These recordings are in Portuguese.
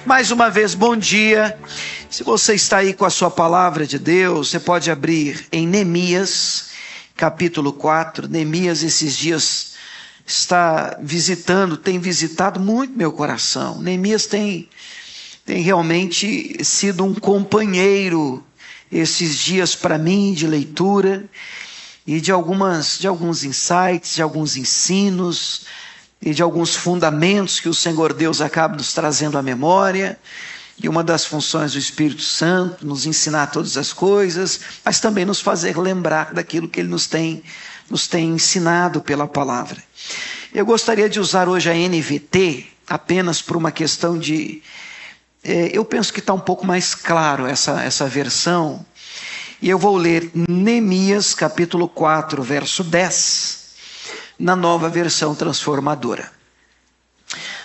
Mais uma vez, bom dia. Se você está aí com a sua palavra de Deus, você pode abrir em Neemias, capítulo 4. Neemias, esses dias, tem visitado muito meu coração. Neemias tem realmente sido um companheiro esses dias para mim de leitura e de alguns insights, de alguns ensinos e de alguns fundamentos que o Senhor Deus acaba nos trazendo à memória. E uma das funções do Espírito Santo, nos ensinar todas as coisas, mas também nos fazer lembrar daquilo que Ele nos tem ensinado pela palavra. Eu gostaria de usar hoje a NVT apenas por uma questão de... eu penso que está um pouco mais claro essa versão. E eu vou ler Neemias capítulo 4, verso 10, na Nova Versão Transformadora.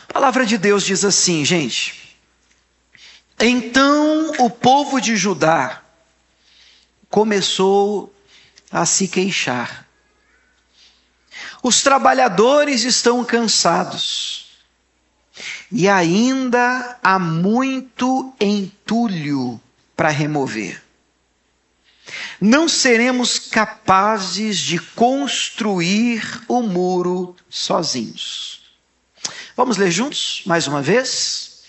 A palavra de Deus diz assim, gente: então o povo de Judá começou a se queixar. Os trabalhadores estão cansados e ainda há muito entulho para remover. Não seremos capazes de construir o muro sozinhos. Vamos ler juntos, mais uma vez?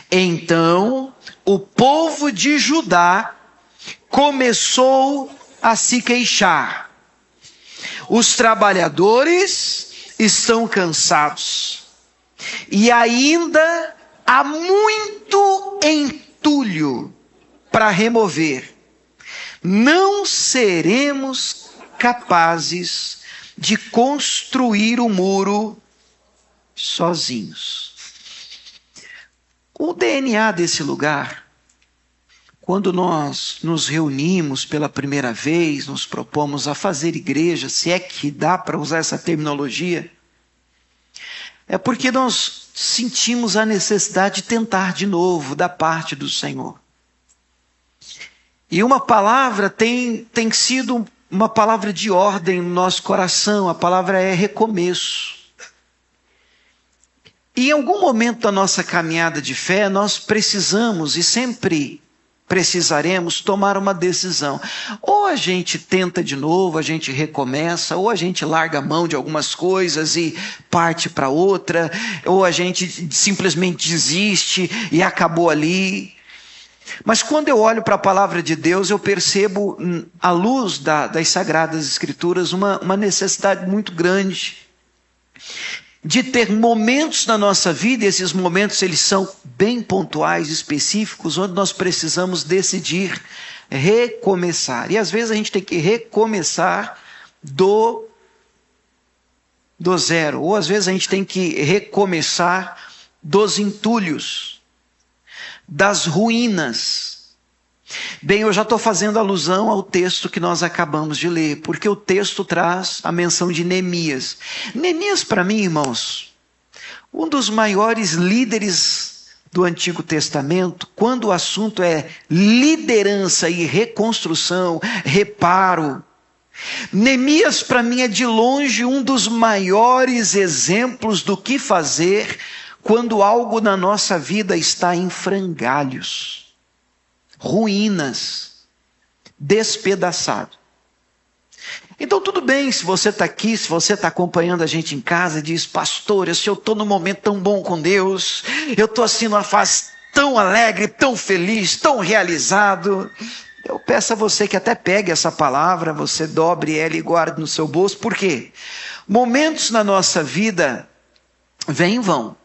Então, o povo de Judá começou a se queixar. Os trabalhadores estão cansados e ainda há muito entulho para remover. Não seremos capazes de construir o muro sozinhos. O DNA desse lugar, quando nós nos reunimos pela primeira vez, nos propomos a fazer igreja, se é que dá para usar essa terminologia, é porque nós sentimos a necessidade de tentar de novo da parte do Senhor. E uma palavra tem sido uma palavra de ordem no nosso coração, a palavra é recomeço. E em algum momento da nossa caminhada de fé, nós precisamos e sempre precisaremos tomar uma decisão. Ou a gente tenta de novo, a gente recomeça, ou a gente larga a mão de algumas coisas e parte para outra, ou a gente simplesmente desiste e acabou ali. Mas quando eu olho para a palavra de Deus, eu percebo, à luz das Sagradas Escrituras, uma necessidade muito grande de ter momentos na nossa vida, e esses momentos eles são bem pontuais, específicos, onde nós precisamos decidir recomeçar. E às vezes a gente tem que recomeçar do zero, ou às vezes a gente tem que recomeçar dos entulhos, das ruínas. Bem, eu já estou fazendo alusão ao texto que nós acabamos de ler, porque o texto traz a menção de Neemias. Neemias, para mim, irmãos, um dos maiores líderes do Antigo Testamento, quando o assunto é liderança e reconstrução, reparo. Neemias, para mim, é de longe um dos maiores exemplos do que fazer quando algo na nossa vida está em frangalhos, ruínas, despedaçado. Então tudo bem se você está aqui, se você está acompanhando a gente em casa e diz: pastor, eu estou num momento tão bom com Deus, eu estou assim numa fase tão alegre, tão feliz, tão realizado. Eu peço a você que até pegue essa palavra, você dobre ela e guarde no seu bolso. Por quê? Momentos na nossa vida vêm e vão.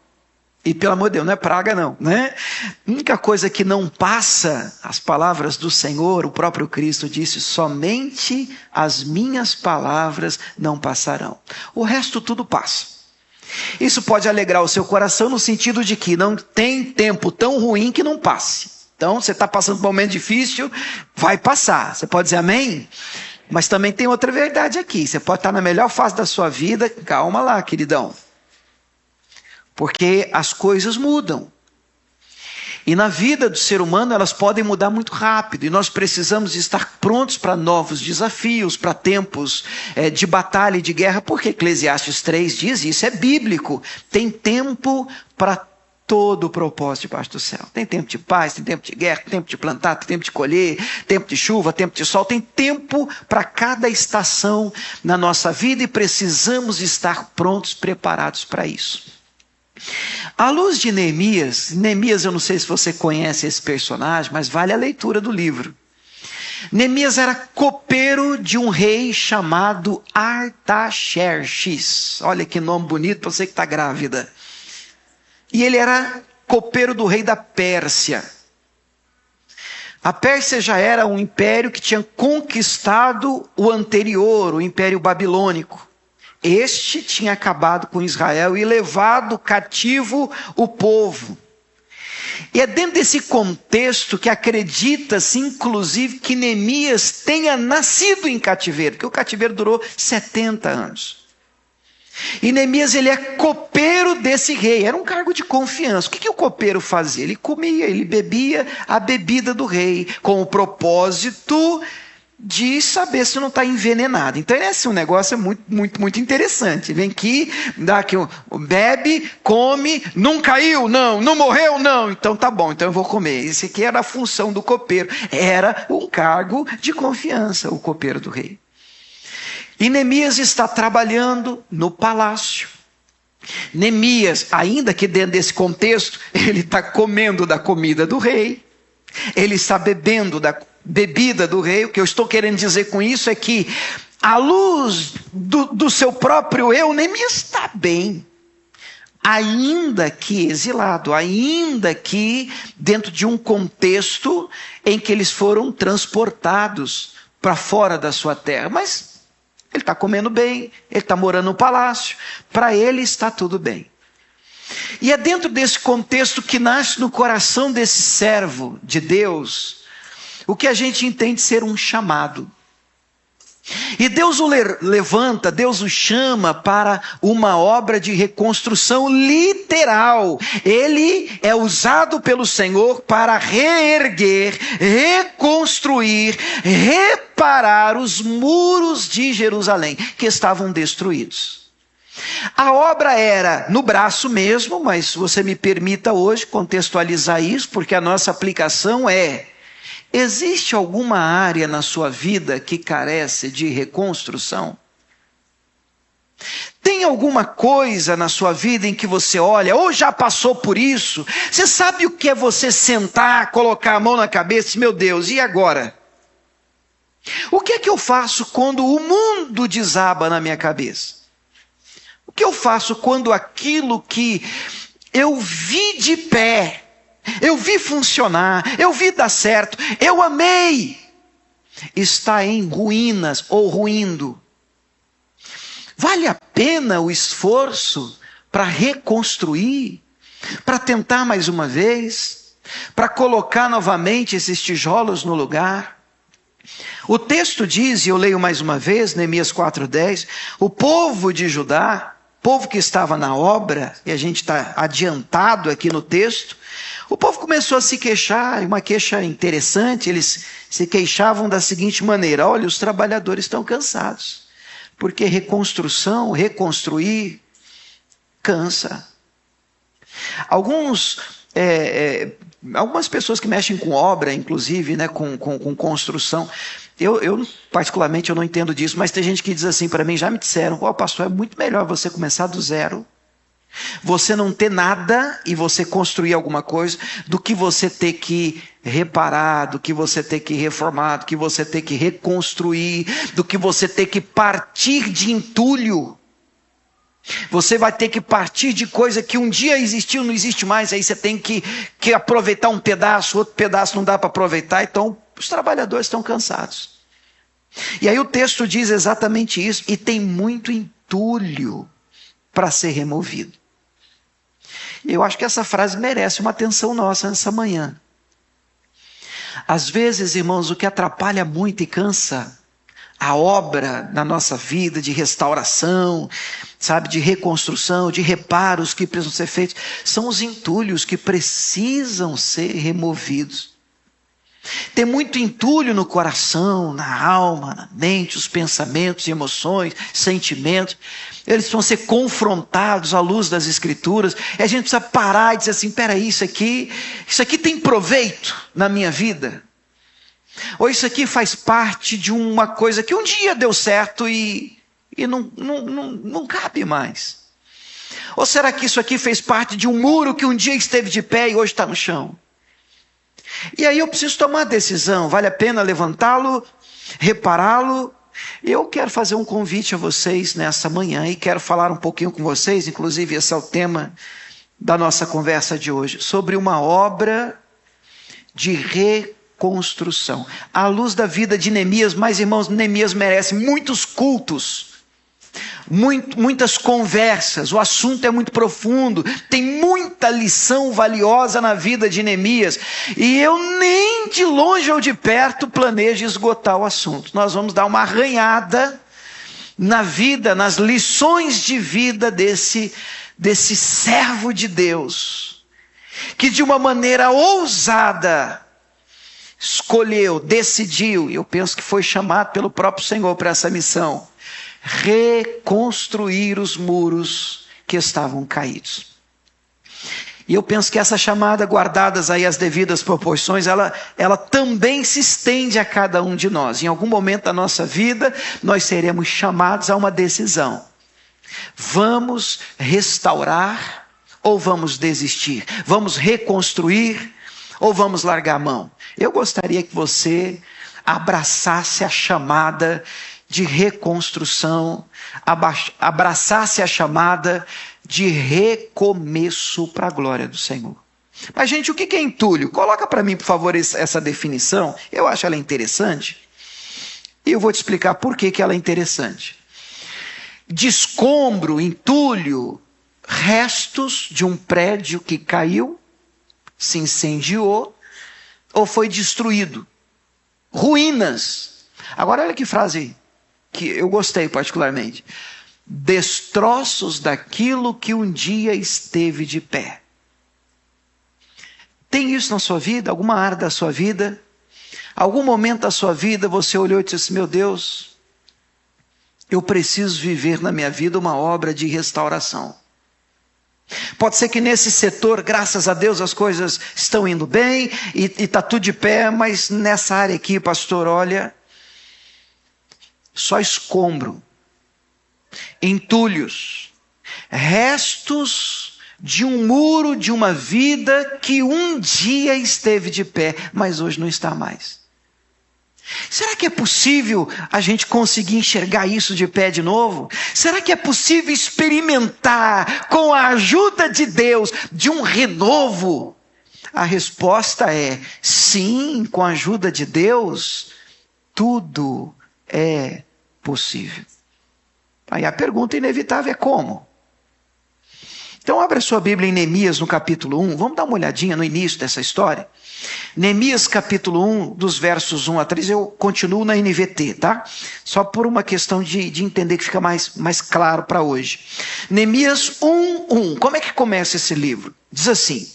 E pelo amor de Deus, não é praga não, né? A única coisa que não passa, as palavras do Senhor, o próprio Cristo disse: somente as minhas palavras não passarão. O resto tudo passa. Isso pode alegrar o seu coração no sentido de que não tem tempo tão ruim que não passe. Então, você está passando por um momento difícil, vai passar. Você pode dizer amém? Mas também tem outra verdade aqui. Você pode estar na melhor fase da sua vida, calma lá, queridão. Porque as coisas mudam. E na vida do ser humano elas podem mudar muito rápido. E nós precisamos estar prontos para novos desafios, para tempos de batalha e de guerra. Porque Eclesiastes 3 diz, isso é bíblico. Tem tempo para todo o propósito debaixo do céu. Tem tempo de paz, tem tempo de guerra, tem tempo de plantar, tem tempo de colher, tempo de chuva, tempo de sol. Tem tempo para cada estação na nossa vida e precisamos estar prontos, preparados para isso. À luz de Neemias, eu não sei se você conhece esse personagem, mas vale a leitura do livro. Neemias era copeiro de um rei chamado Artaxerxes. Olha que nome bonito para você que está grávida. E ele era copeiro do rei da Pérsia. A Pérsia já era um império que tinha conquistado o anterior, o Império Babilônico. Este tinha acabado com Israel e levado cativo o povo. E é dentro desse contexto que acredita-se, inclusive, que Neemias tenha nascido em cativeiro, porque o cativeiro durou 70 anos. E Neemias, ele é copeiro desse rei, era um cargo de confiança. O que o copeiro fazia? Ele comia, ele bebia a bebida do rei, com o propósito de saber se não está envenenado. Então esse é um negócio muito interessante. Vem aqui, dá aqui, bebe, come, não caiu, não morreu, não. Então tá bom, então eu vou comer. Esse aqui era a função do copeiro. Era um cargo de confiança, o copeiro do rei. E Neemias está trabalhando no palácio. Neemias, ainda que dentro desse contexto, ele está comendo da comida do rei. Ele está bebendo da bebida do rei. O que eu estou querendo dizer com isso é que, à luz do seu próprio eu, Neemias está bem. Ainda que exilado, ainda que dentro de um contexto em que eles foram transportados para fora da sua terra. Mas ele está comendo bem, ele está morando no palácio, para ele está tudo bem. E é dentro desse contexto que nasce no coração desse servo de Deus o que a gente entende ser um chamado. E Deus o levanta, Deus o chama para uma obra de reconstrução literal. Ele é usado pelo Senhor para reerguer, reconstruir, reparar os muros de Jerusalém que estavam destruídos. A obra era no braço mesmo, mas você me permita hoje contextualizar isso, porque a nossa aplicação é: existe alguma área na sua vida que carece de reconstrução? Tem alguma coisa na sua vida em que você olha, ou já passou por isso? Você sabe o que é você sentar, colocar a mão na cabeça e, meu Deus, e agora? O que é que eu faço quando o mundo desaba na minha cabeça? O que eu faço quando aquilo que eu vi de pé, eu vi funcionar, eu vi dar certo, eu amei, está em ruínas ou ruindo? Vale a pena o esforço para reconstruir, para tentar mais uma vez, para colocar novamente esses tijolos no lugar? O texto diz, e eu leio mais uma vez, Neemias 4:10, o povo de Judá, povo que estava na obra, e a gente está adiantado aqui no texto, o povo começou a se queixar, uma queixa interessante. Eles se queixavam da seguinte maneira: olha, os trabalhadores estão cansados, porque reconstruir, cansa. Algumas pessoas que mexem com obra, inclusive, né, com construção, eu particularmente eu não entendo disso, mas tem gente que diz assim para mim, já me disseram, pastor, é muito melhor você começar do zero, você não ter nada e você construir alguma coisa, do que você ter que reparar, do que você ter que reformar, do que você ter que reconstruir, do que você ter que partir de entulho. Você vai ter que partir de coisa que um dia existiu, não existe mais, aí você tem que aproveitar um pedaço, outro pedaço não dá para aproveitar, então os trabalhadores estão cansados. E aí o texto diz exatamente isso, e tem muito entulho para ser removido. Eu acho que essa frase merece uma atenção nossa nessa manhã. Às vezes, irmãos, o que atrapalha muito e cansa a obra na nossa vida de restauração, sabe, de reconstrução, de reparos que precisam ser feitos, são os entulhos que precisam ser removidos. Tem muito entulho no coração, na alma, na mente, os pensamentos, emoções, sentimentos. Eles vão ser confrontados à luz das Escrituras. E a gente precisa parar e dizer assim, peraí, isso aqui tem proveito na minha vida? Ou isso aqui faz parte de uma coisa que um dia deu certo e não cabe mais? Ou será que isso aqui fez parte de um muro que um dia esteve de pé e hoje está no chão? E aí eu preciso tomar uma decisão, vale a pena levantá-lo, repará-lo? Eu quero fazer um convite a vocês nessa manhã e quero falar um pouquinho com vocês, inclusive esse é o tema da nossa conversa de hoje, sobre uma obra de reconstrução. À luz da vida de Neemias, mas irmãos, Neemias merece muitos cultos, muitas conversas, o assunto é muito profundo, tem muita lição valiosa na vida de Neemias, e eu nem de longe ou de perto planejo esgotar o assunto. Nós vamos dar uma arranhada na vida, nas lições de vida desse servo de Deus, que de uma maneira ousada escolheu, decidiu, e eu penso que foi chamado pelo próprio Senhor para essa missão, reconstruir os muros que estavam caídos. E eu penso que essa chamada, guardadas aí as devidas proporções, ela também se estende a cada um de nós. Em algum momento da nossa vida, nós seremos chamados a uma decisão. Vamos restaurar ou vamos desistir? Vamos reconstruir ou vamos largar a mão? Eu gostaria que você abraçasse a chamada de reconstrução, abraçasse a chamada de recomeço para a glória do Senhor. Mas gente, o que é entulho? Coloca para mim, por favor, essa definição, eu acho ela interessante, e eu vou te explicar por que ela é interessante. De escombro, entulho, restos de um prédio que caiu, se incendiou, ou foi destruído. Ruínas. Agora olha que frase que eu gostei particularmente. Destroços daquilo que um dia esteve de pé. Tem isso na sua vida? Alguma área da sua vida? Algum momento da sua vida você olhou e disse assim, meu Deus, eu preciso viver na minha vida uma obra de restauração. Pode ser que nesse setor, graças a Deus, as coisas estão indo bem e está tudo de pé, mas nessa área aqui, pastor, olha, só escombro, entulhos, restos de um muro de uma vida que um dia esteve de pé, mas hoje não está mais. Será que é possível a gente conseguir enxergar isso de pé de novo? Será que é possível experimentar, com a ajuda de Deus, de um renovo? A resposta é sim, com a ajuda de Deus, tudo é possível. Aí a pergunta inevitável é como? Então abre a sua Bíblia em Neemias no capítulo 1, vamos dar uma olhadinha no início dessa história. Neemias capítulo 1, dos versos 1 a 3, eu continuo na NVT, tá? Só por uma questão de entender que fica mais claro para hoje. Neemias 1, como é que começa esse livro? Diz assim,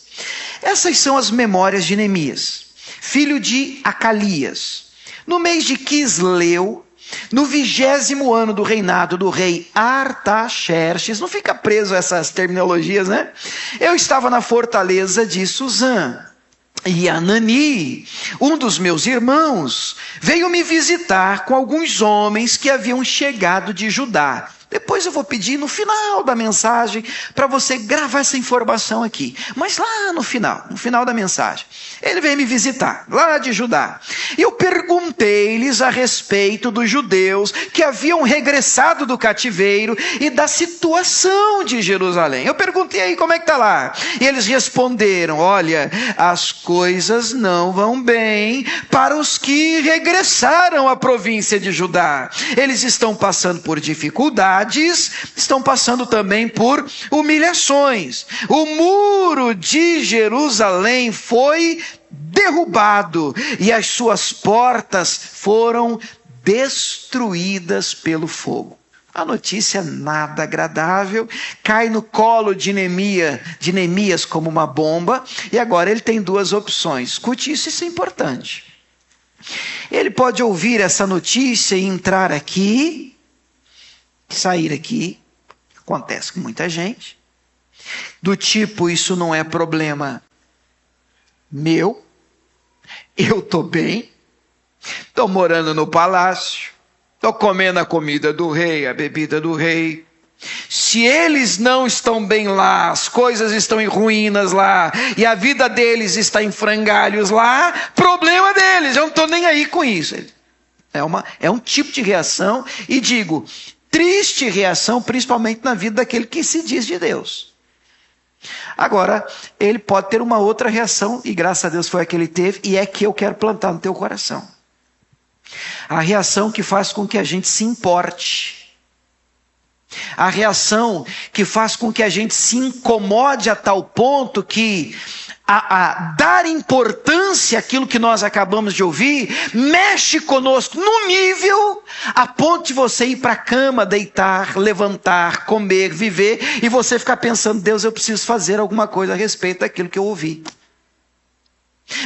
essas são as memórias de Neemias, filho de Acalias. No mês de Quisleu, no 20º ano do reinado do rei Artaxerxes, não fica preso a essas terminologias, né? Eu estava na fortaleza de Suzã, e Anani, um dos meus irmãos, veio me visitar com alguns homens que haviam chegado de Judá. Depois eu vou pedir no final da mensagem para você gravar essa informação aqui. Mas lá no final da mensagem, ele veio me visitar, lá de Judá. E eu perguntei-lhes a respeito dos judeus que haviam regressado do cativeiro e da situação de Jerusalém. Eu perguntei aí como é que está lá. E eles responderam, olha, as coisas não vão bem para os que regressaram à província de Judá. Eles estão passando por dificuldades, estão passando também por humilhações. O muro de Jerusalém foi derrubado e as suas portas foram destruídas pelo fogo. A notícia nada agradável cai no colo de Neemias como uma bomba, e agora ele tem duas opções. Escute isso, isso é importante. Ele pode ouvir essa notícia e entrar aqui, sair aqui, acontece com muita gente, do tipo, isso não é problema meu, eu estou bem, estou morando no palácio, estou comendo a comida do rei, a bebida do rei. Se eles não estão bem lá, as coisas estão em ruínas lá, e a vida deles está em frangalhos lá, problema deles, eu não estou nem aí com isso. É um tipo de reação, e digo, triste reação, principalmente na vida daquele que se diz de Deus. Agora, ele pode ter uma outra reação, e graças a Deus foi a que ele teve, e é que eu quero plantar no teu coração. A reação que faz com que a gente se importe. A reação que faz com que a gente se incomode a tal ponto que a dar importância àquilo que nós acabamos de ouvir, mexe conosco num nível a ponto de você ir para a cama, deitar, levantar, comer, viver, e você ficar pensando, Deus, eu preciso fazer alguma coisa a respeito daquilo que eu ouvi.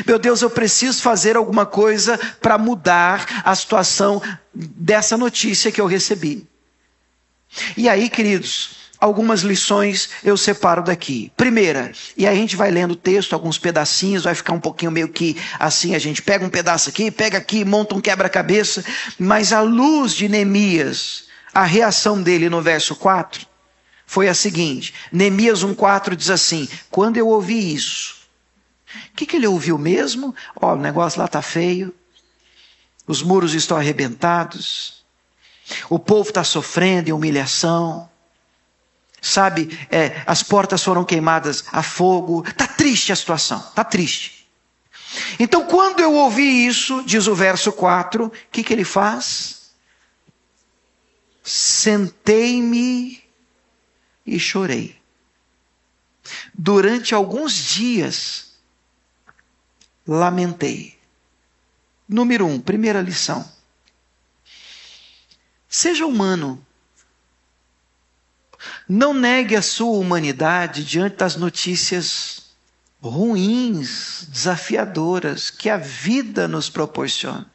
Meu Deus, eu preciso fazer alguma coisa para mudar a situação dessa notícia que eu recebi. E aí, queridos, algumas lições eu separo daqui. Primeira, e aí a gente vai lendo o texto, alguns pedacinhos, vai ficar um pouquinho meio que assim, a gente pega um pedaço aqui, pega aqui, monta um quebra-cabeça, mas à luz de Neemias, a reação dele no verso 4 foi a seguinte, Neemias 1,4 diz assim, quando eu ouvi isso, o que ele ouviu mesmo? Ó, o negócio lá está feio, os muros estão arrebentados, o povo está sofrendo em humilhação, sabe, as portas foram queimadas a fogo, está triste a situação, está triste. Então quando eu ouvi isso, diz o verso 4, o que ele faz? Sentei-me e chorei. Durante alguns dias, lamentei. Número 1, primeira lição. Seja humano. Não negue a sua humanidade diante das notícias ruins, desafiadoras, que a vida nos proporciona.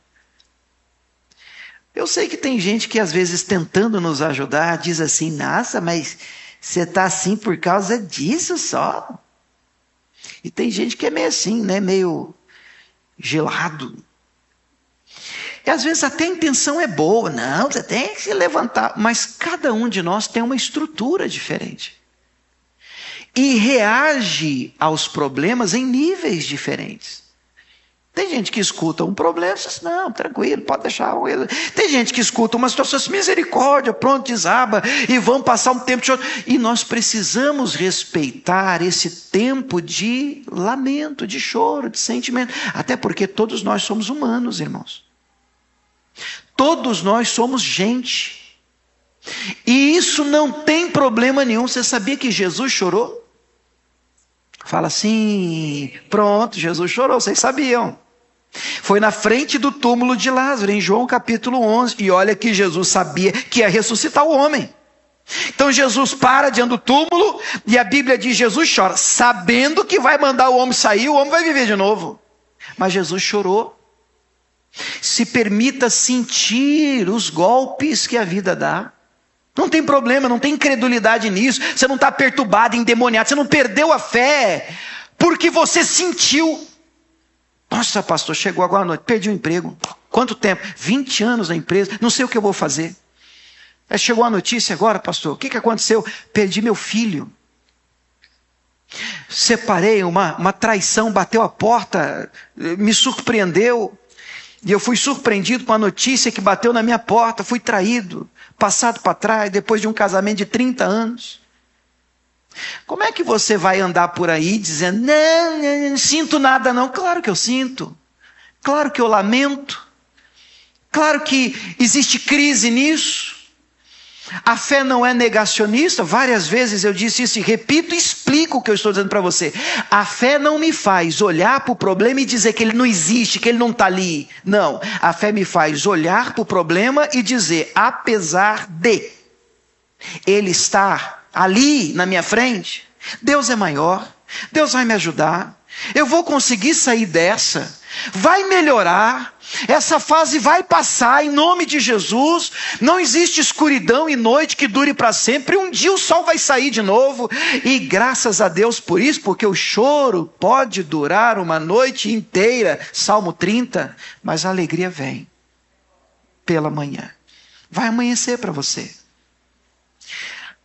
Eu sei que tem gente que às vezes tentando nos ajudar, diz assim, nossa, mas você está assim por causa disso só. E tem gente que é meio assim, né? Meio gelado. E às vezes até a intenção é boa, não, você tem que se levantar, mas cada um de nós tem uma estrutura diferente. E reage aos problemas em níveis diferentes. Tem gente que escuta um problema e diz, não, tranquilo, pode deixar. Tem gente que escuta uma situação assim, misericórdia, pronto, desaba, e vamos passar um tempo de choro. E nós precisamos respeitar esse tempo de lamento, de choro, de sentimento. Até porque todos nós somos humanos, irmãos. Todos nós somos gente. E isso não tem problema nenhum. Você sabia que Jesus chorou? Fala assim, pronto, Jesus chorou, vocês sabiam. Foi na frente do túmulo de Lázaro, em João capítulo 11. E olha que Jesus sabia que ia ressuscitar o homem. Então Jesus para diante do túmulo e a Bíblia diz, Jesus chora, sabendo que vai mandar o homem sair, o homem vai viver de novo. Mas Jesus chorou. Se permita sentir os golpes que a vida dá. Não tem problema, não tem incredulidade nisso. Você não está perturbado, endemoniado. Você não perdeu a fé porque você sentiu. Nossa, pastor, chegou agora à noite, perdi o emprego. Quanto tempo? 20 anos na empresa, não sei o que eu vou fazer. Aí chegou a notícia agora, pastor, o que aconteceu? Perdi meu filho. Separei, uma traição bateu a porta, me surpreendeu. E eu fui surpreendido com a notícia que bateu na minha porta, fui traído, passado para trás, depois de um casamento de 30 anos. Como é que você vai andar por aí dizendo, não sinto nada não? Claro que eu sinto, claro que eu lamento, claro que existe crise nisso. A fé não é negacionista, várias vezes eu disse isso e repito e explico o que eu estou dizendo para você. A fé não me faz olhar para o problema e dizer que ele não existe, que ele não está ali. Não, a fé me faz olhar para o problema e dizer, apesar de ele estar ali na minha frente, Deus é maior, Deus vai me ajudar, Eu vou conseguir sair dessa. Vai melhorar. Essa fase vai passar em nome de Jesus. Não existe escuridão e noite que dure para sempre. Um dia o sol vai sair de novo. E graças a Deus por isso, porque o choro pode durar uma noite inteira. Salmo 30. Mas a alegria vem pela manhã. Vai amanhecer para você.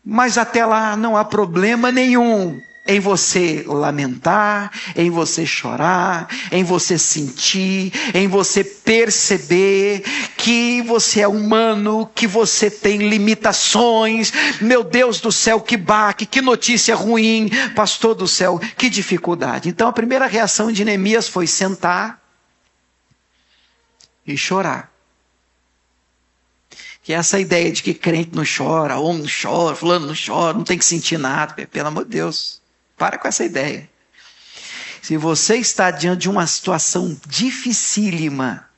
Mas até lá não há problema nenhum em você lamentar, em você chorar, em você sentir, em você perceber que você é humano, que você tem limitações. Meu Deus do céu, que baque, que notícia ruim, pastor do céu, que dificuldade. Então a primeira reação de Neemias foi sentar e chorar. Que é essa ideia de que crente não chora, homem não chora, fulano não chora, não tem que sentir nada. Pelo amor de Deus, para com essa ideia. Se você está diante de uma situação dificílima,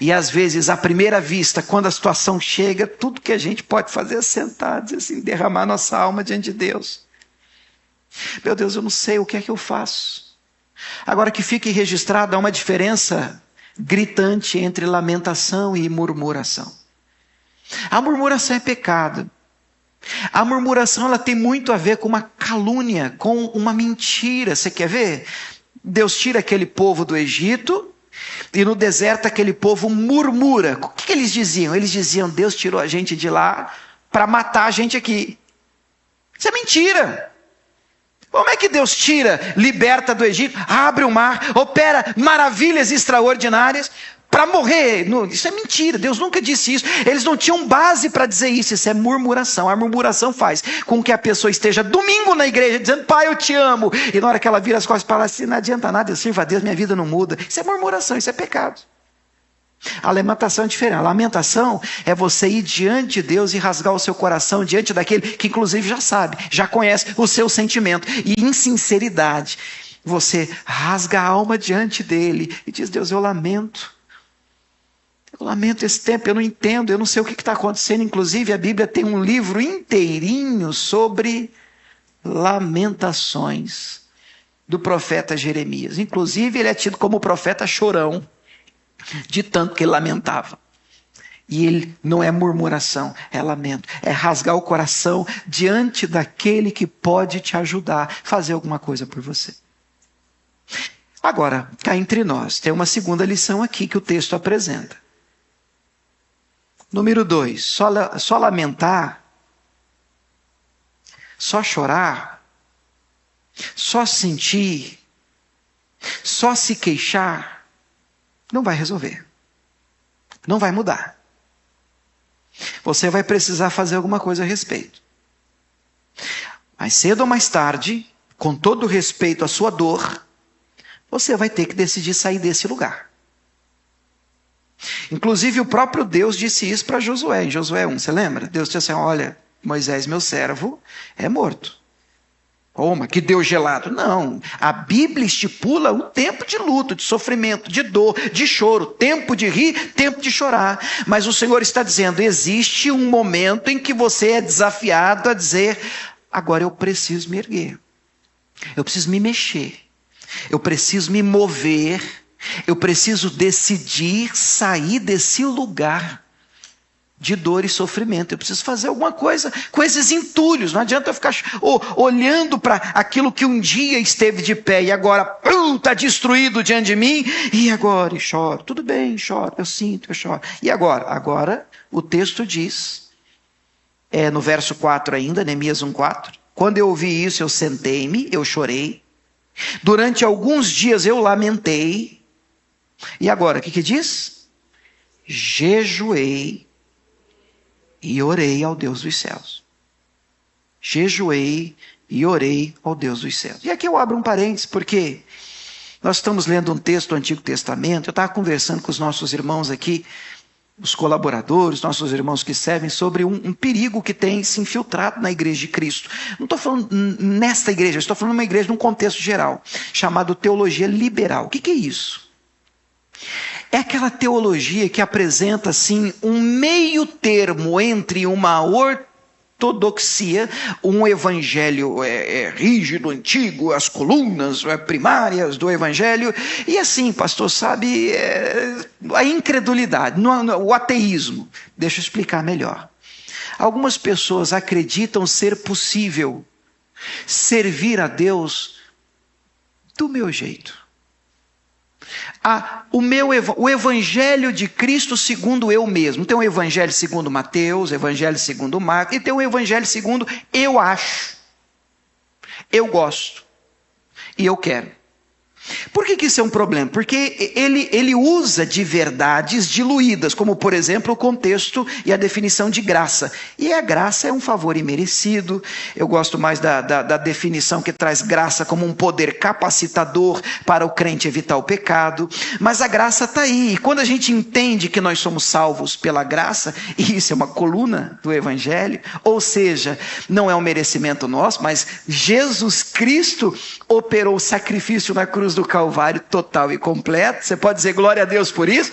e às vezes, à primeira vista, quando a situação chega, tudo que a gente pode fazer é sentar, dizer assim, derramar nossa alma diante de Deus. Meu Deus, eu não sei o que é que eu faço. Agora que fique registrado, há uma diferença gritante entre lamentação e murmuração. A murmuração é pecado. A murmuração ela tem muito a ver com uma calúnia, com uma mentira. Você quer ver? Deus tira aquele povo do Egito e no deserto aquele povo murmura. O que eles diziam? Eles diziam, Deus tirou a gente de lá para matar a gente aqui. Isso é mentira. Como é que Deus tira, liberta do Egito, abre o mar, opera maravilhas extraordinárias para morrer? Isso é mentira, Deus nunca disse isso. Eles não tinham base para dizer isso. Isso é murmuração. A murmuração faz com que a pessoa esteja domingo na igreja dizendo, pai, eu te amo, e na hora que ela vira as costas para lá, assim, não adianta nada, eu sirvo a Deus, minha vida não muda. Isso é murmuração, isso é pecado. A lamentação é diferente. A lamentação é você ir diante de Deus e rasgar o seu coração diante daquele que inclusive já sabe, já conhece o seu sentimento, e em sinceridade você rasga a alma diante dele e diz, Deus, eu lamento esse tempo, eu não entendo, eu não sei o que está acontecendo. Inclusive a Bíblia tem um livro inteirinho sobre lamentações do profeta Jeremias. Inclusive ele é tido como o profeta chorão, de tanto que ele lamentava. E ele não é murmuração, é lamento, é rasgar o coração diante daquele que pode te ajudar a fazer alguma coisa por você. Agora, cá entre nós, tem uma segunda lição aqui que o texto apresenta. Número 2, só lamentar, só chorar, só sentir, só se queixar, não vai resolver. Não vai mudar. Você vai precisar fazer alguma coisa a respeito. Mais cedo ou mais tarde, com todo respeito à sua dor, você vai ter que decidir sair desse lugar. Inclusive o próprio Deus disse isso para Josué, em Josué 1, você lembra? Deus disse assim, olha, Moisés, meu servo, é morto. Mas que Deus gelado. Não, a Bíblia estipula um tempo de luto, de sofrimento, de dor, de choro, tempo de rir, tempo de chorar. Mas o Senhor está dizendo, existe um momento em que você é desafiado a dizer, agora eu preciso me erguer, eu preciso me mexer, eu preciso me mover, eu preciso decidir sair desse lugar de dor e sofrimento. Eu preciso fazer alguma coisa com esses entulhos. Não adianta eu ficar olhando para aquilo que um dia esteve de pé e agora está destruído diante de mim. E agora? E choro. Tudo bem, choro. Eu sinto, eu choro. E agora? Agora o texto diz, no verso 4 ainda, Neemias 1:4. Quando eu ouvi isso, eu sentei-me, eu chorei. Durante alguns dias eu lamentei. E agora, o que diz? Jejuei e orei ao Deus dos céus. Jejuei e orei ao Deus dos céus. E aqui eu abro um parênteses, porque nós estamos lendo um texto do Antigo Testamento. Eu estava conversando com os nossos irmãos aqui, os colaboradores, nossos irmãos que servem, sobre um perigo que tem se infiltrado na igreja de Cristo. Não estou falando nesta igreja, estou falando numa igreja num contexto geral, chamado teologia liberal. O que é isso? É aquela teologia que apresenta assim um meio termo entre uma ortodoxia, um evangelho rígido, antigo, as colunas primárias do evangelho, e assim, pastor, sabe, a incredulidade, o ateísmo. Deixa eu explicar melhor. Algumas pessoas acreditam ser possível servir a Deus do meu jeito. O evangelho de Cristo segundo eu mesmo. Tem o evangelho segundo Mateus, o evangelho segundo Marcos, e tem o evangelho segundo eu acho, eu gosto e eu quero. Por que isso é um problema? Porque ele usa de verdades diluídas, como por exemplo o contexto e a definição de graça. E a graça é um favor imerecido. Eu gosto mais da definição que traz graça como um poder capacitador para o crente evitar o pecado. Mas a graça está aí. E quando a gente entende que nós somos salvos pela graça, e isso é uma coluna do Evangelho, ou seja, não é um merecimento nosso, mas Jesus Cristo operou o sacrifício na cruz do Calvário total e completo. Você pode dizer glória a Deus por isso?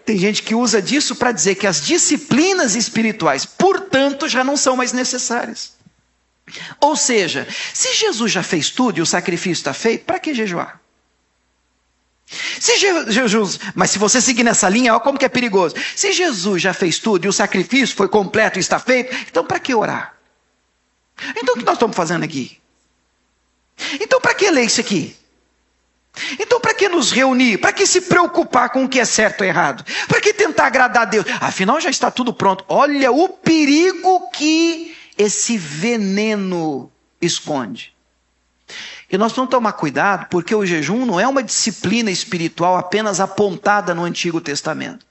Tem gente que usa disso para dizer que as disciplinas espirituais, portanto, já não são mais necessárias. Ou seja, se Jesus já fez tudo e o sacrifício está feito, para que jejuar? Mas se você seguir nessa linha, olha como que é perigoso. Se Jesus já fez tudo e o sacrifício foi completo e está feito, então para que orar? Então o que nós estamos fazendo aqui? Então para que ler isso aqui? Então para que nos reunir? Para que se preocupar com o que é certo ou errado? Para que tentar agradar a Deus? Afinal já está tudo pronto. Olha o perigo que esse veneno esconde. E nós vamos tomar cuidado, porque o jejum não é uma disciplina espiritual apenas apontada no Antigo Testamento.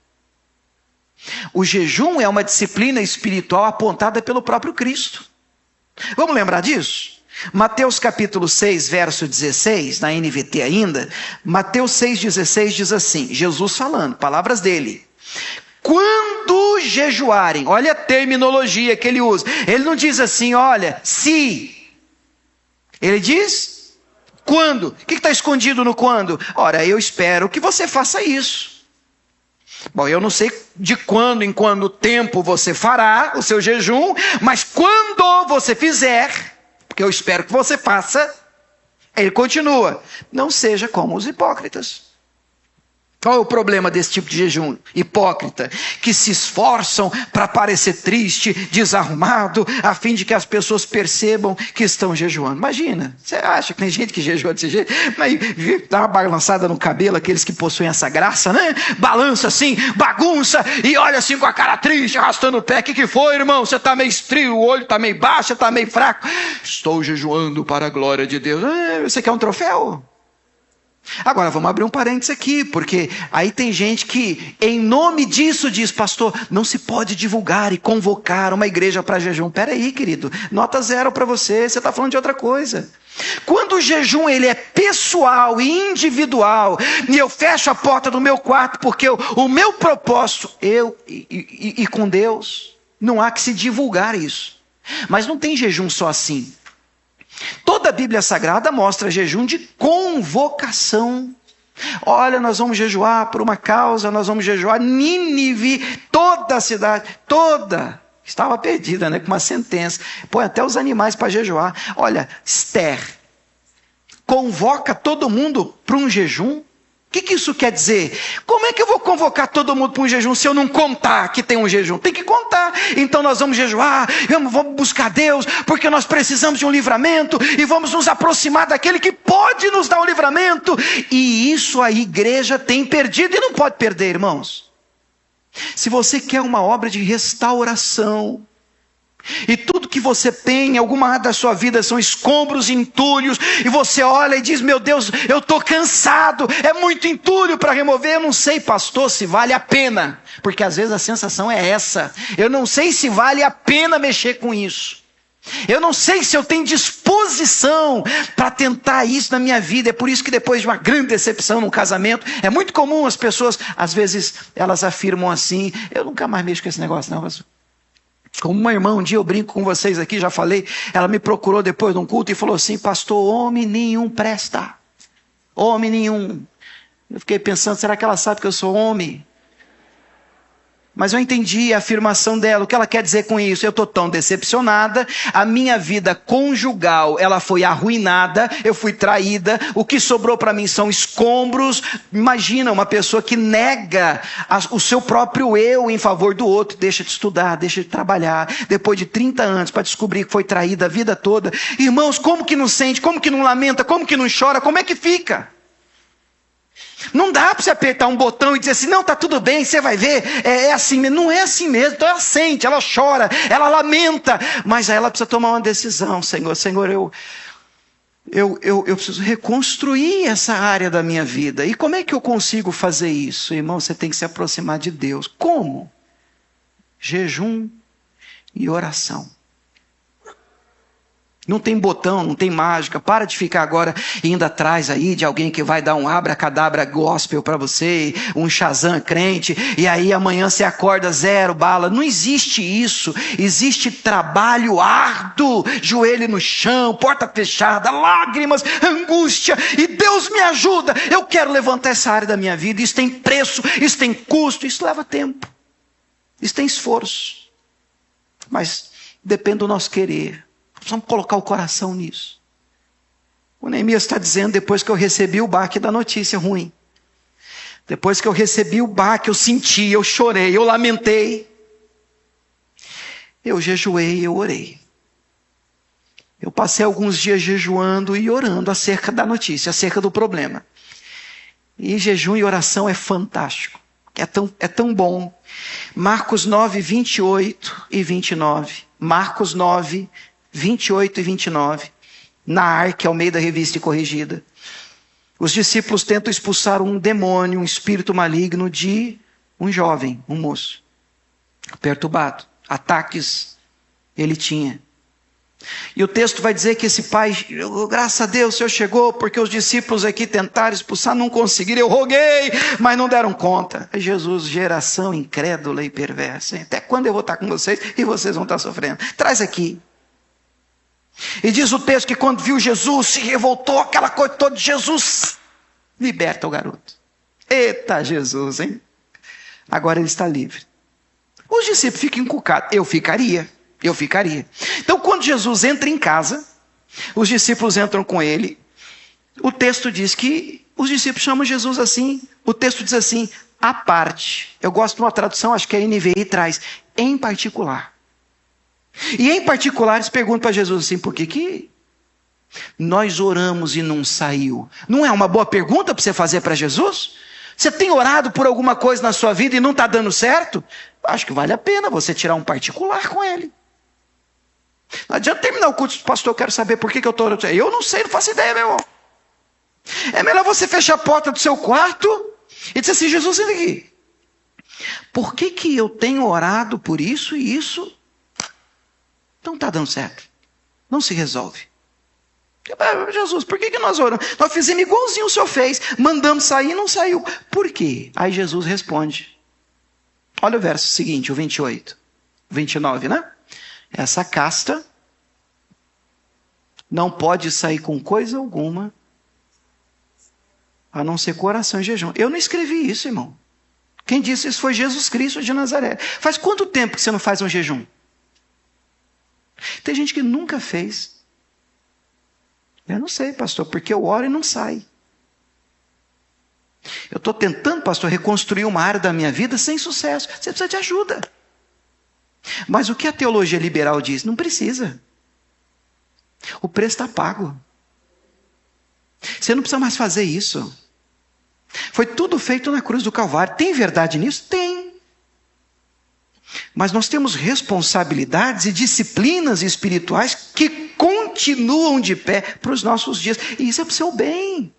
O jejum é uma disciplina espiritual apontada pelo próprio Cristo. Vamos lembrar disso? Mateus capítulo 6, verso 16, na NVT ainda, Mateus 6,16 diz assim, Jesus falando, palavras dele. Quando jejuarem, olha a terminologia que ele usa. Ele não diz assim, olha, se. Ele diz, quando. O que está escondido no quando? Ora, eu espero que você faça isso. Bom, eu não sei de quando em quando tempo você fará o seu jejum, mas quando você fizer, porque eu espero que você faça, ele continua, não seja como os hipócritas. Qual é o problema desse tipo de jejum? Hipócrita, que se esforçam para parecer triste, desarrumado, a fim de que as pessoas percebam que estão jejuando. Imagina, você acha que tem gente que jejua desse jeito? Mas dá uma balançada no cabelo, aqueles que possuem essa graça, né? Balança assim, bagunça, e olha assim com a cara triste, arrastando o pé. O que foi, irmão? Você está meio estrio, o olho está meio baixo, você está meio fraco. Estou jejuando para a glória de Deus. Você quer um troféu? Agora vamos abrir um parênteses aqui, porque aí tem gente que em nome disso diz, pastor, não se pode divulgar e convocar uma igreja para jejum. Peraí, querido, nota 0 para você está falando de outra coisa. Quando o jejum ele é pessoal e individual, e eu fecho a porta do meu quarto, porque o meu propósito, eu e com Deus, não há que se divulgar isso. Mas não tem jejum só assim. Toda a Bíblia Sagrada mostra jejum de convocação. Olha, nós vamos jejuar por uma causa, nós vamos jejuar. Nínive, toda a cidade, toda, estava perdida, né, com uma sentença. Põe até os animais para jejuar. Olha, Esther, convoca todo mundo para um jejum. O que isso quer dizer? Como é que eu vou convocar todo mundo para um jejum se eu não contar que tem um jejum? Tem que contar. Então nós vamos jejuar, vamos buscar Deus, porque nós precisamos de um livramento, e vamos nos aproximar daquele que pode nos dar o livramento. E isso a igreja tem perdido e não pode perder, irmãos. Se você quer uma obra de restauração, e tudo que você tem, alguma área da sua vida são escombros e entulhos, e você olha e diz, meu Deus, eu estou cansado, é muito entulho para remover, eu não sei, pastor, se vale a pena, porque às vezes a sensação é essa, eu não sei se vale a pena mexer com isso, eu não sei se eu tenho disposição para tentar isso na minha vida. É por isso que depois de uma grande decepção num casamento, é muito comum as pessoas, às vezes elas afirmam assim, eu nunca mais mexo com esse negócio não, pastor. Como uma irmã, um dia eu brinco com vocês aqui, já falei, ela me procurou depois de um culto e falou assim, pastor, homem nenhum presta, homem nenhum. Eu fiquei pensando, será que ela sabe que eu sou homem? Mas eu entendi a afirmação dela, o que ela quer dizer com isso? Eu estou tão decepcionada, a minha vida conjugal, ela foi arruinada, eu fui traída, o que sobrou para mim são escombros. Imagina uma pessoa que nega o seu próprio eu em favor do outro, deixa de estudar, deixa de trabalhar, depois de 30 anos para descobrir que foi traída a vida toda. Irmãos, como que não sente, como que não lamenta, como que não chora, como é que fica? Não dá para você apertar um botão e dizer assim, não, está tudo bem, você vai ver, é assim mesmo. Não é assim mesmo, então ela sente, ela chora, ela lamenta, mas aí ela precisa tomar uma decisão. Senhor, eu preciso reconstruir essa área da minha vida. E como é que eu consigo fazer isso? Irmão, você tem que se aproximar de Deus. Como? Jejum e oração. Não tem botão, não tem mágica. Para de ficar agora indo atrás aí de alguém que vai dar um abracadabra gospel para você, um Shazam crente, e aí amanhã você acorda 0 bala. Não existe isso. Existe trabalho árduo, joelho no chão, porta fechada, lágrimas, angústia, e Deus me ajuda. Eu quero levantar essa área da minha vida. Isso tem preço, isso tem custo, isso leva tempo, isso tem esforço, mas depende do nosso querer. Precisamos colocar o coração nisso. O Neemias está dizendo, depois que eu recebi o baque da notícia ruim, depois que eu recebi o baque, eu senti, eu chorei, eu lamentei, eu jejuei, eu orei. Eu passei alguns dias jejuando e orando acerca da notícia, acerca do problema. E jejum e oração é fantástico, é tão bom. Marcos 9, 28 e 29. Marcos 9, 28 e 29, na Arca, Almeida Revista e Corrigida. Os discípulos tentam expulsar um demônio, um espírito maligno de um jovem, um moço, perturbado. Ataques ele tinha. E o texto vai dizer que esse pai, graças a Deus o Senhor chegou, porque os discípulos aqui tentaram expulsar, não conseguiram, eu roguei, mas não deram conta. Jesus, geração incrédula e perversa, até quando eu vou estar com vocês e vocês vão estar sofrendo? Traz aqui. E diz o texto que quando viu Jesus, se revoltou, aquela coisa toda de Jesus, liberta o garoto. Eita Jesus, hein? Agora ele está livre. Os discípulos ficam encucados. Eu ficaria. Então quando Jesus entra em casa, os discípulos entram com ele. O texto diz que os discípulos chamam Jesus assim. O texto diz assim, à parte. Eu gosto de uma tradução, acho que a NVI traz, em particular. E em particular eles perguntam para Jesus assim, por que nós oramos e não saiu? Não é uma boa pergunta para você fazer para Jesus? Você tem orado por alguma coisa na sua vida e não está dando certo? Acho que vale a pena você tirar um particular com ele. Não adianta terminar o culto, pastor, eu quero saber por que eu estou orando. Eu não sei, não faço ideia, meu irmão. É melhor você fechar a porta do seu quarto e dizer assim, Jesus, vem aqui. Por que eu tenho orado por isso e isso não está dando certo? Não se resolve. Jesus, por que nós oramos? Nós fizemos igualzinho o Senhor fez. Mandamos sair e não saiu. Por quê? Aí Jesus responde. Olha o verso seguinte, o 28. 29, né? Essa casta não pode sair com coisa alguma a não ser coração e jejum. Eu não escrevi isso, irmão. Quem disse isso foi Jesus Cristo de Nazaré. Faz quanto tempo que você não faz um jejum? Tem gente que nunca fez. Eu não sei, pastor, porque eu oro e não sai. Eu estou tentando, pastor, reconstruir uma área da minha vida sem sucesso. Você precisa de ajuda. Mas o que a teologia liberal diz? Não precisa. O preço está pago. Você não precisa mais fazer isso. Foi tudo feito na cruz do Calvário. Tem verdade nisso? Tem. Mas nós temos responsabilidades e disciplinas espirituais que continuam de pé para os nossos dias. E isso é para o seu bem.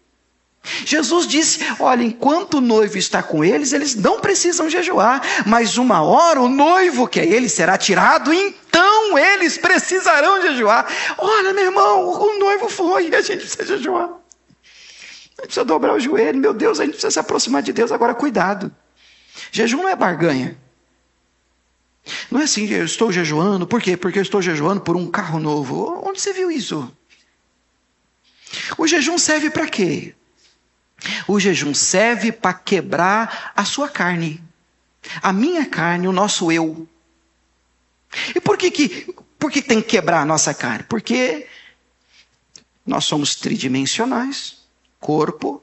Jesus disse, olha, enquanto o noivo está com eles, eles não precisam jejuar. Mas uma hora o noivo, que é ele, será tirado, então eles precisarão jejuar. Olha, meu irmão, o noivo foi e a gente precisa jejuar. A gente precisa dobrar o joelho, meu Deus, a gente precisa se aproximar de Deus. Agora, cuidado. Jejum não é barganha. Não é assim, eu estou jejuando, por quê? Porque eu estou jejuando por um carro novo. Onde você viu isso? O jejum serve para quê? O jejum serve para quebrar a sua carne. A minha carne, o nosso eu. E por que tem que quebrar a nossa carne? Porque nós somos tridimensionais. Corpo,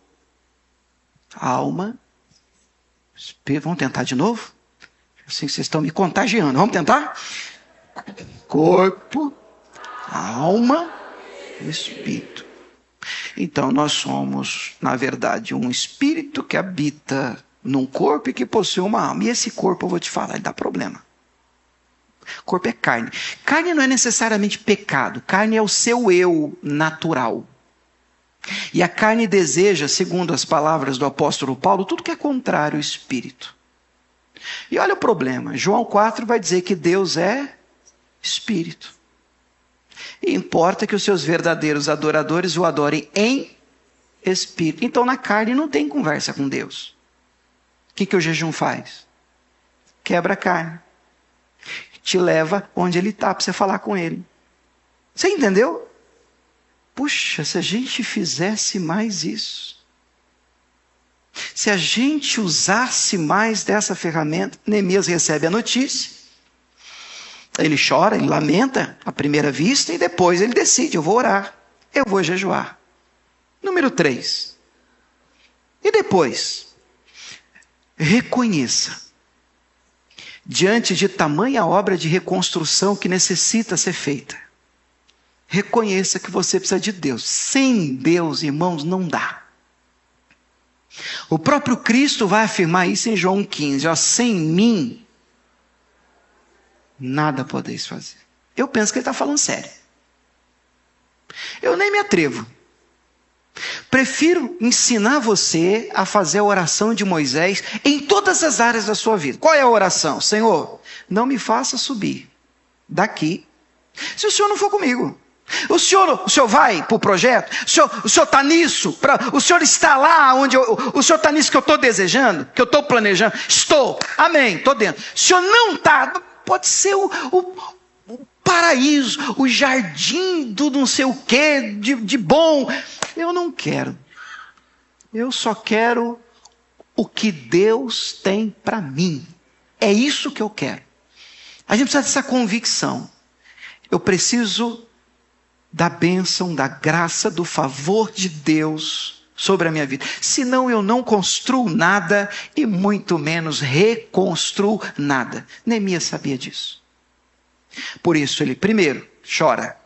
alma, espírito. Vamos tentar de novo? Assim vocês estão me contagiando. Vamos tentar? Corpo, alma, espírito. Então nós somos, na verdade, um espírito que habita num corpo e que possui uma alma. E esse corpo, eu vou te falar, ele dá problema. Corpo é carne. Carne não é necessariamente pecado. Carne é o seu eu natural. E a carne deseja, segundo as palavras do apóstolo Paulo, tudo que é contrário ao espírito. E olha o problema. João 4 vai dizer que Deus é espírito. E importa que os seus verdadeiros adoradores o adorem em espírito. Então na carne não tem conversa com Deus. O que o jejum faz? Quebra a carne. Te leva onde ele está para você falar com ele. Você entendeu? Puxa, se a gente fizesse mais isso. Se a gente usasse mais dessa ferramenta. Neemias recebe a notícia. Ele chora, ele lamenta à primeira vista. E depois ele decide, eu vou orar. Eu vou jejuar. Número 3. E depois? Reconheça. Diante de tamanha obra de reconstrução que necessita ser feita. Reconheça que você precisa de Deus. Sem Deus, irmãos, não dá. O próprio Cristo vai afirmar isso em João 15. Ó, sem mim, nada podeis fazer. Eu penso que ele está falando sério. Eu nem me atrevo. Prefiro ensinar você a fazer a oração de Moisés em todas as áreas da sua vida. Qual é a oração? Senhor, não me faça subir daqui se o Senhor não for comigo. O senhor vai para o projeto? O senhor está nisso? O senhor está lá onde o senhor está nisso que eu estou desejando? Que eu estou planejando? Estou. Amém, estou dentro. O senhor não está. Pode ser o paraíso, o jardim do não sei o que, de bom. Eu não quero. Eu só quero o que Deus tem para mim. É isso que eu quero. A gente precisa dessa convicção. Eu preciso da bênção, da graça, do favor de Deus sobre a minha vida. Senão eu não construo nada e muito menos reconstruo nada. Neemias sabia disso. Por isso ele primeiro chora,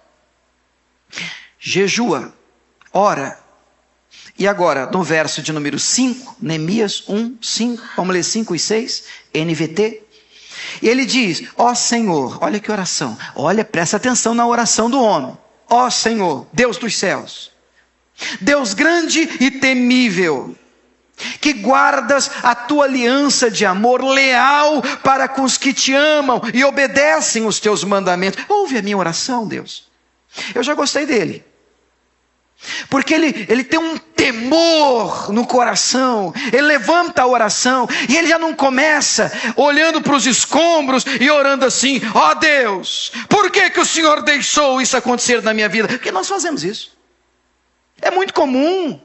jejua, ora. E agora, no verso de número 5, Neemias 1, 5, vamos ler 5 e 6, NVT. E ele diz, ó Senhor, olha que oração, olha, presta atenção na oração do homem. Ó Senhor, Deus dos céus, Deus grande e temível, que guardas a tua aliança de amor leal para com os que te amam e obedecem os teus mandamentos. Ouve a minha oração, Deus. Eu já gostei dele. Porque ele tem um temor no coração, ele levanta a oração, e ele já não começa olhando para os escombros e orando assim, ó Deus, por que o Senhor deixou isso acontecer na minha vida? Porque nós fazemos isso, é muito comum.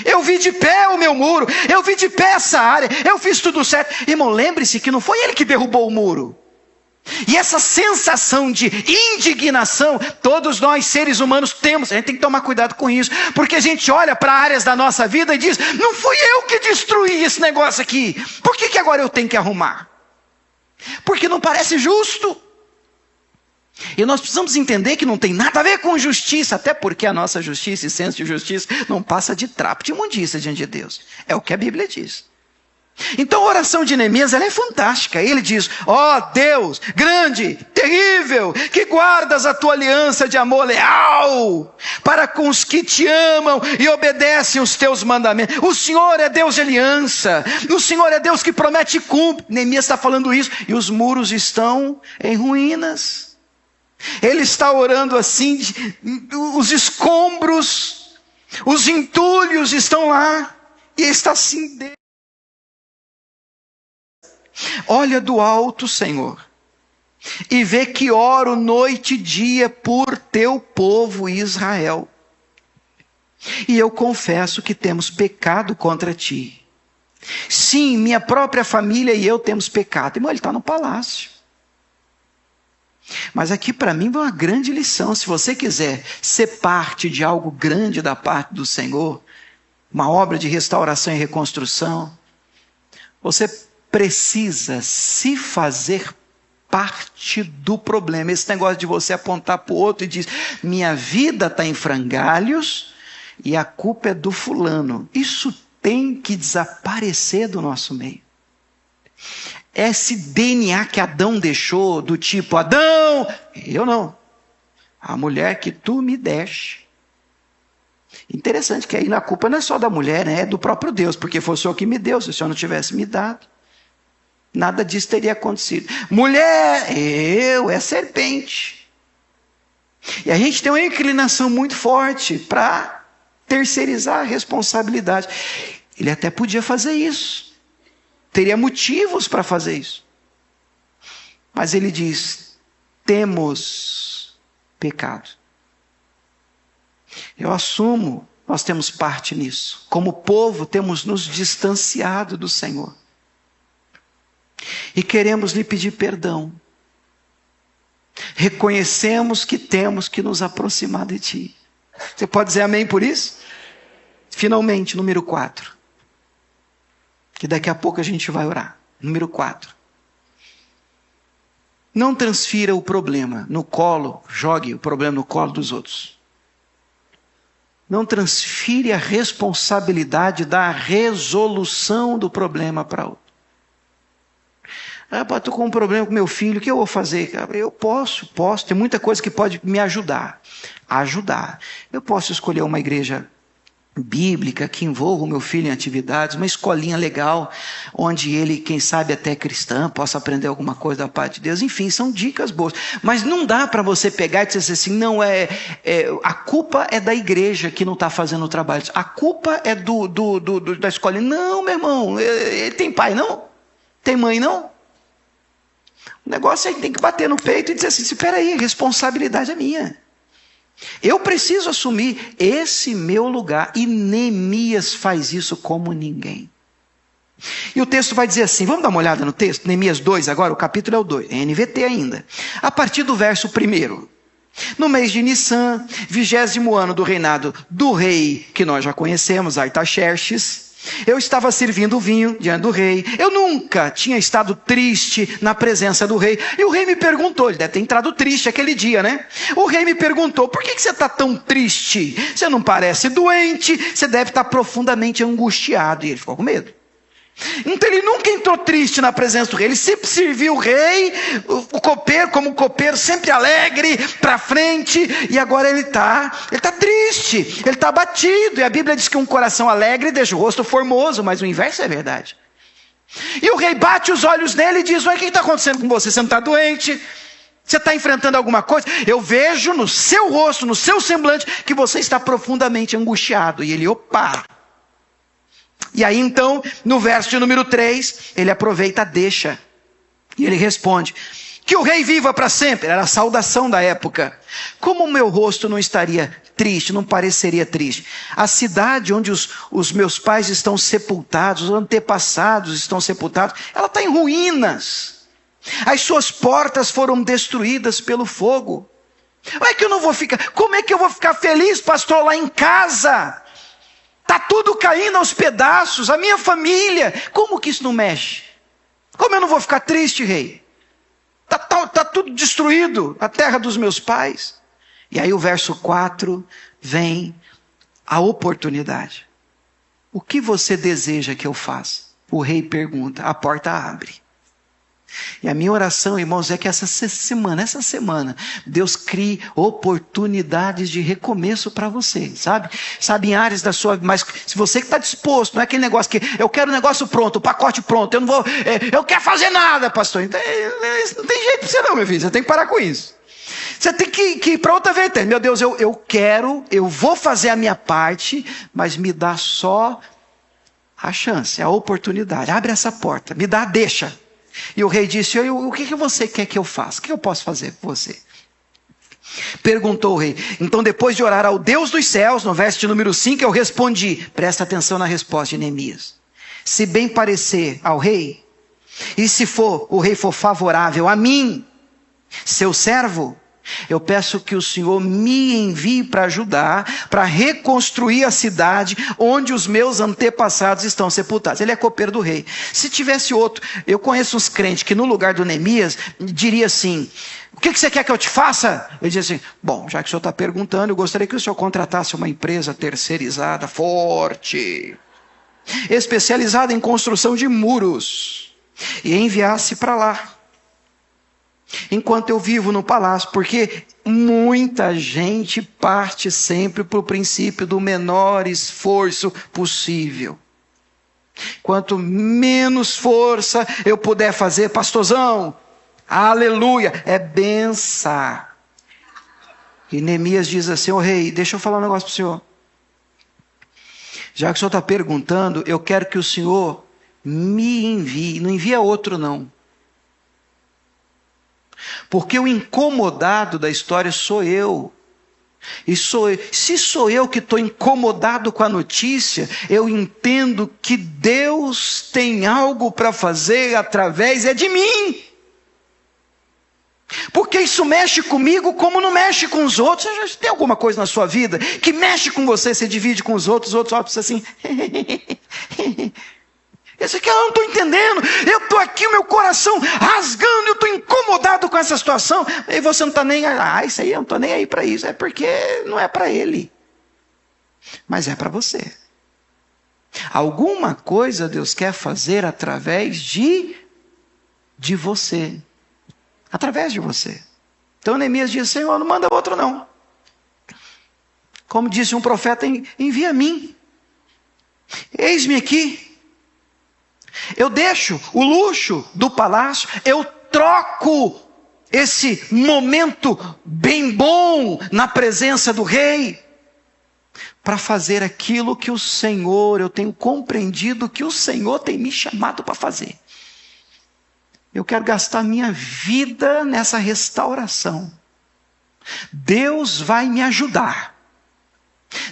Eu vi de pé o meu muro, eu vi de pé essa área, eu fiz tudo certo. Irmão, lembre-se que não foi ele que derrubou o muro. E essa sensação de indignação, todos nós seres humanos temos. A gente tem que tomar cuidado com isso, porque a gente olha para áreas da nossa vida e diz, não fui eu que destruí esse negócio aqui, por que agora eu tenho que arrumar? Porque não parece justo. E nós precisamos entender que não tem nada a ver com justiça, até porque a nossa justiça e senso de justiça não passa de trapo de imundícia diante de Deus. É o que a Bíblia diz. Então a oração de Neemias, ela é fantástica. Ele diz, ó Deus, grande, terrível, que guardas a tua aliança de amor leal para com os que te amam e obedecem os teus mandamentos. O Senhor é Deus de aliança, o Senhor é Deus que promete e cumpre. Neemias está falando isso, e os muros estão em ruínas. Ele está orando assim, os escombros, os entulhos estão lá, e está assim, olha do alto, Senhor, e vê que oro noite e dia por teu povo Israel. E eu confesso que temos pecado contra ti. Sim, minha própria família e eu temos pecado. Irmão, ele está no palácio. Mas aqui para mim é uma grande lição. Se você quiser ser parte de algo grande da parte do Senhor, uma obra de restauração e reconstrução, você precisa se fazer parte do problema. Esse negócio de você apontar para o outro e dizer, minha vida está em frangalhos e a culpa é do fulano. Isso tem que desaparecer do nosso meio. Esse DNA que Adão deixou, do tipo, Adão, eu não. A mulher que tu me deste. Interessante que aí a culpa não é só da mulher, né? É do próprio Deus, porque foi o Senhor que me deu, se o Senhor não tivesse me dado, nada disso teria acontecido. Mulher, é serpente. E a gente tem uma inclinação muito forte para terceirizar a responsabilidade. Ele até podia fazer isso. Teria motivos para fazer isso. Mas ele diz, temos pecado. Eu assumo, nós temos parte nisso. Como povo, temos nos distanciado do Senhor. E queremos lhe pedir perdão. Reconhecemos que temos que nos aproximar de Ti. Você pode dizer amém por isso? Finalmente, número 4. Que daqui a pouco a gente vai orar. Número 4. Não transfira o problema no colo, jogue o problema no colo dos outros. Não transfire a responsabilidade da resolução do problema para outro. Estou com um problema com meu filho, o que eu vou fazer? Eu posso. Tem muita coisa que pode me ajudar. Eu posso escolher uma igreja bíblica que envolva o meu filho em atividades, uma escolinha legal, onde ele, quem sabe até cristã, possa aprender alguma coisa da parte de Deus. Enfim, são dicas boas. Mas não dá para você pegar e dizer assim, não a culpa é da igreja que não está fazendo o trabalho. A culpa é da escolinha. Não, meu irmão, ele tem pai não? Tem mãe não? O negócio é que tem que bater no peito e dizer assim, espera aí, a responsabilidade é minha. Eu preciso assumir esse meu lugar. E Neemias faz isso como ninguém. E o texto vai dizer assim, vamos dar uma olhada no texto? Neemias 2 agora, o capítulo é o 2, é NVT ainda. A partir do verso 1. No mês de Nissan, 20º ano do reinado do rei, que nós já conhecemos, Artaxerxes, eu estava servindo vinho diante do rei. Eu nunca tinha estado triste na presença do rei. E o rei me perguntou, ele deve ter entrado triste aquele dia, né? O rei me perguntou, por que você está tão triste? Você não parece doente, você deve estar profundamente angustiado. E ele ficou com medo. Então ele nunca entrou triste na presença do rei. Ele sempre serviu o rei, o copeiro, como copeiro, sempre alegre, para frente. E agora ele está triste, ele está abatido. E a Bíblia diz que um coração alegre deixa o rosto formoso, mas o inverso é verdade. E o rei bate os olhos nele e diz, o que está acontecendo com você? Você não está doente? Você está enfrentando alguma coisa? Eu vejo no seu rosto, no seu semblante, que você está profundamente angustiado. E ele, opa! E aí então, no verso de número 3, ele aproveita a deixa. E ele responde, que o rei viva para sempre. Era a saudação da época. Como o meu rosto não estaria triste, não pareceria triste? A cidade onde os meus pais estão sepultados, os antepassados estão sepultados, ela está em ruínas. As suas portas foram destruídas pelo fogo. Como é que eu vou ficar feliz, pastor, lá em casa? Está tudo caindo aos pedaços, a minha família. Como que isso não mexe? Como eu não vou ficar triste, rei? Está tudo destruído, a terra dos meus pais. E aí o verso 4 vem a oportunidade. O que você deseja que eu faça? O rei pergunta, a porta abre. E a minha oração, irmãos, é que essa semana, Deus crie oportunidades de recomeço para você, sabe, em áreas da sua vida, mas se você que está disposto, não é aquele negócio que, eu quero o negócio pronto, o pacote pronto, eu quero fazer nada, pastor, então, não tem jeito para você não, meu filho, você tem que parar com isso. Você tem que ir para outra vertente. Meu Deus, eu vou fazer a minha parte, mas me dá só a chance, a oportunidade, abre essa porta, me dá a deixa. E o rei disse, o que você quer que eu faça? O que eu posso fazer por você? Perguntou o rei. Então depois de orar ao Deus dos céus, no verso de número 5, eu respondi. Presta atenção na resposta de Neemias. se bem parecer ao rei, e se o rei for favorável a mim, seu servo, eu peço que o Senhor me envie para ajudar, para reconstruir a cidade onde os meus antepassados estão sepultados. Ele é copeiro do rei. Se tivesse outro, eu conheço uns crentes que no lugar do Neemias, diria assim: o que você quer que eu te faça? Ele diz assim: bom, já que o senhor está perguntando, eu gostaria que o senhor contratasse uma empresa terceirizada, forte, especializada em construção de muros, e enviasse para lá, enquanto eu vivo no palácio, porque muita gente parte sempre para o princípio do menor esforço possível. Quanto menos força eu puder fazer, pastorzão, aleluia, é benção. E Neemias diz assim: ô rei, deixa eu falar um negócio para o senhor. Já que o senhor está perguntando, eu quero que o senhor me envie, não envia outro não. Porque o incomodado da história sou eu. Se sou eu que estou incomodado com a notícia, eu entendo que Deus tem algo para fazer através de mim. Porque isso mexe comigo como não mexe com os outros. Você já tem alguma coisa na sua vida que mexe com você, você divide com os outros olham para você assim... Esse aqui eu não estou entendendo, eu estou aqui, o meu coração rasgando, eu estou incomodado com essa situação, e você não está nem, isso aí eu não estou nem aí para isso, é porque não é para ele, mas é para você. Alguma coisa Deus quer fazer através de você, através de você. Então Neemias diz: Senhor, não manda outro não. Como disse um profeta, envia a mim, eis-me aqui. Eu deixo o luxo do palácio, eu troco esse momento bem bom na presença do rei, para fazer aquilo que o Senhor, eu tenho compreendido que o Senhor tem me chamado para fazer. Eu quero gastar minha vida nessa restauração. Deus vai me ajudar.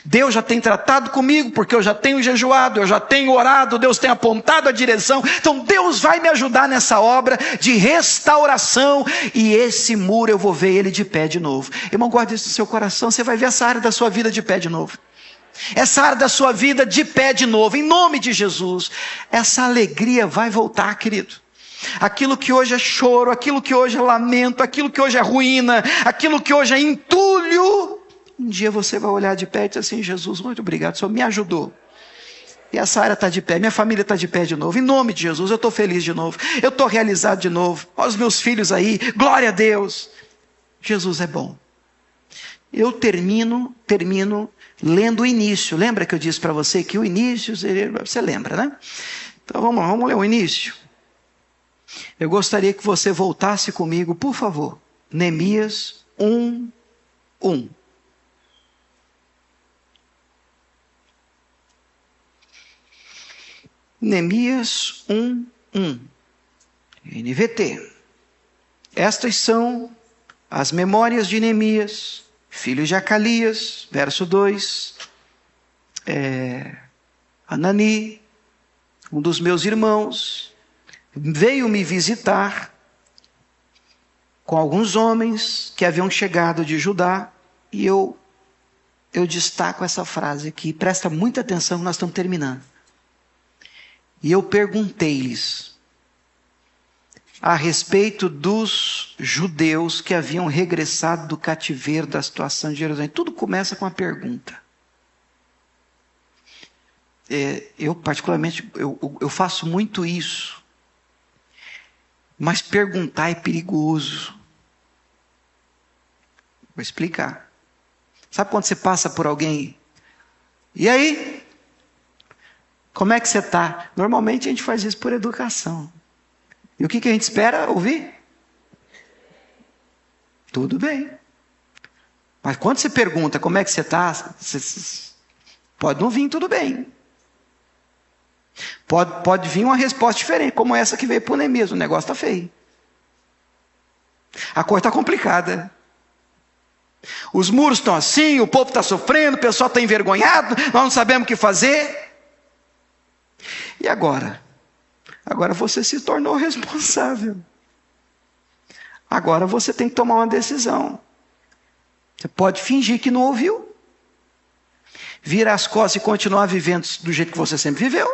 Deus já tem tratado comigo, porque eu já tenho jejuado, eu já tenho orado, Deus tem apontado a direção, então Deus vai me ajudar nessa obra de restauração, e esse muro eu vou ver ele de pé de novo. Irmão, guarde isso no seu coração, você vai ver essa área da sua vida de pé de novo. Essa área da sua vida de pé de novo, em nome de Jesus. Essa alegria vai voltar, querido. Aquilo que hoje é choro, aquilo que hoje é lamento, aquilo que hoje é ruína, aquilo que hoje é entulho, um dia você vai olhar de pé e dizer assim: Jesus, muito obrigado, o Senhor me ajudou. E essa área está de pé, minha família está de pé de novo. Em nome de Jesus, eu estou feliz de novo. Eu estou realizado de novo. Olha os meus filhos aí, glória a Deus. Jesus é bom. Eu termino lendo o início. Lembra que eu disse para você que o início, você lembra, né? Então vamos ler o início. Eu gostaria que você voltasse comigo, por favor. Neemias 1:1. Neemias 1:1, NVT. Estas são as memórias de Neemias, filho de Acalias, verso 2. Anani, um dos meus irmãos, veio me visitar com alguns homens que haviam chegado de Judá, e eu destaco essa frase aqui, presta muita atenção, nós estamos terminando. E eu perguntei-lhes a respeito dos judeus que haviam regressado do cativeiro, da situação de Jerusalém. Tudo começa com uma pergunta. Eu particularmente, eu faço muito isso. Mas perguntar é perigoso. Vou explicar. Sabe quando você passa por alguém? E aí? Como é que você está? Normalmente a gente faz isso por educação. E o que a gente espera ouvir? Tudo bem. Mas quando você pergunta como é que você está, pode não vir tudo bem. Pode vir uma resposta diferente, como essa que veio para o Neemias. O negócio está feio. A coisa está complicada. Os muros estão assim, o povo está sofrendo, o pessoal está envergonhado, nós não sabemos o que fazer. E agora? Agora você se tornou responsável. Agora você tem que tomar uma decisão. Você pode fingir que não ouviu, virar as costas e continuar vivendo do jeito que você sempre viveu.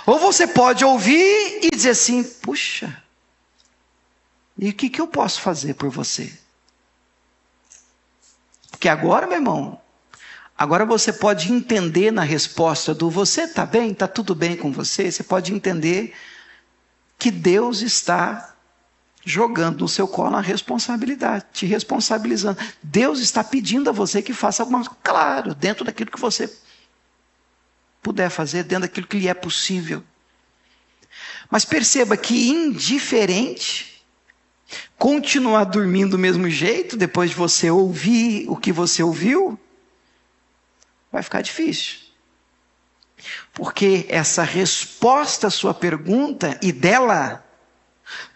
Ou você pode ouvir e dizer assim: puxa, e o que eu posso fazer por você? Porque agora, meu irmão, agora você pode entender na resposta do você está bem, está tudo bem com você, você pode entender que Deus está jogando no seu colo a responsabilidade, te responsabilizando. Deus está pedindo a você que faça alguma coisa, claro, dentro daquilo que você puder fazer, dentro daquilo que lhe é possível. Mas perceba que indiferente, continuar dormindo do mesmo jeito, depois de você ouvir o que você ouviu, vai ficar difícil. Porque essa resposta à sua pergunta, e dela,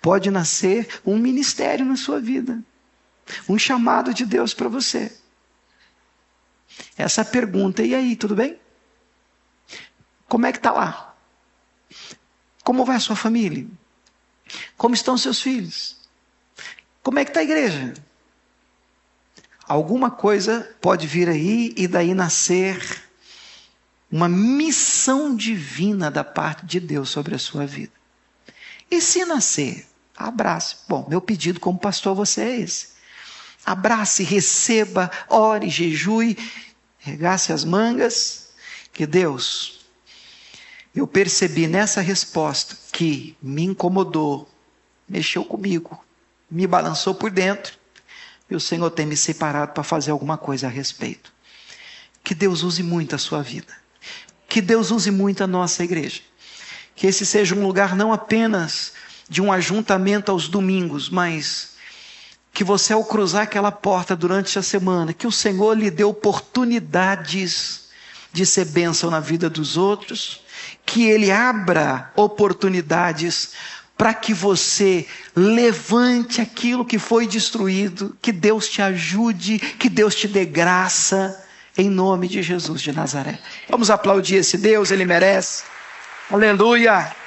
pode nascer um ministério na sua vida. Um chamado de Deus para você. Essa pergunta: e aí, tudo bem? Como é que está lá? Como vai a sua família? Como estão seus filhos? Como é que está a igreja? Alguma coisa pode vir aí e daí nascer uma missão divina da parte de Deus sobre a sua vida. E se nascer, abrace. Bom, meu pedido como pastor a você é esse. Abrace, receba, ore, jejue, regace as mangas, que Deus, eu percebi nessa resposta que me incomodou, mexeu comigo, me balançou por dentro, e o Senhor tem me separado para fazer alguma coisa a respeito. Que Deus use muito a sua vida. Que Deus use muito a nossa igreja. Que esse seja um lugar não apenas de um ajuntamento aos domingos, mas que você, ao cruzar aquela porta durante a semana, que o Senhor lhe dê oportunidades de ser bênção na vida dos outros, que Ele abra oportunidades para que você levante aquilo que foi destruído, que Deus te ajude, que Deus te dê graça, em nome de Jesus de Nazaré. Vamos aplaudir esse Deus, Ele merece. Aleluia!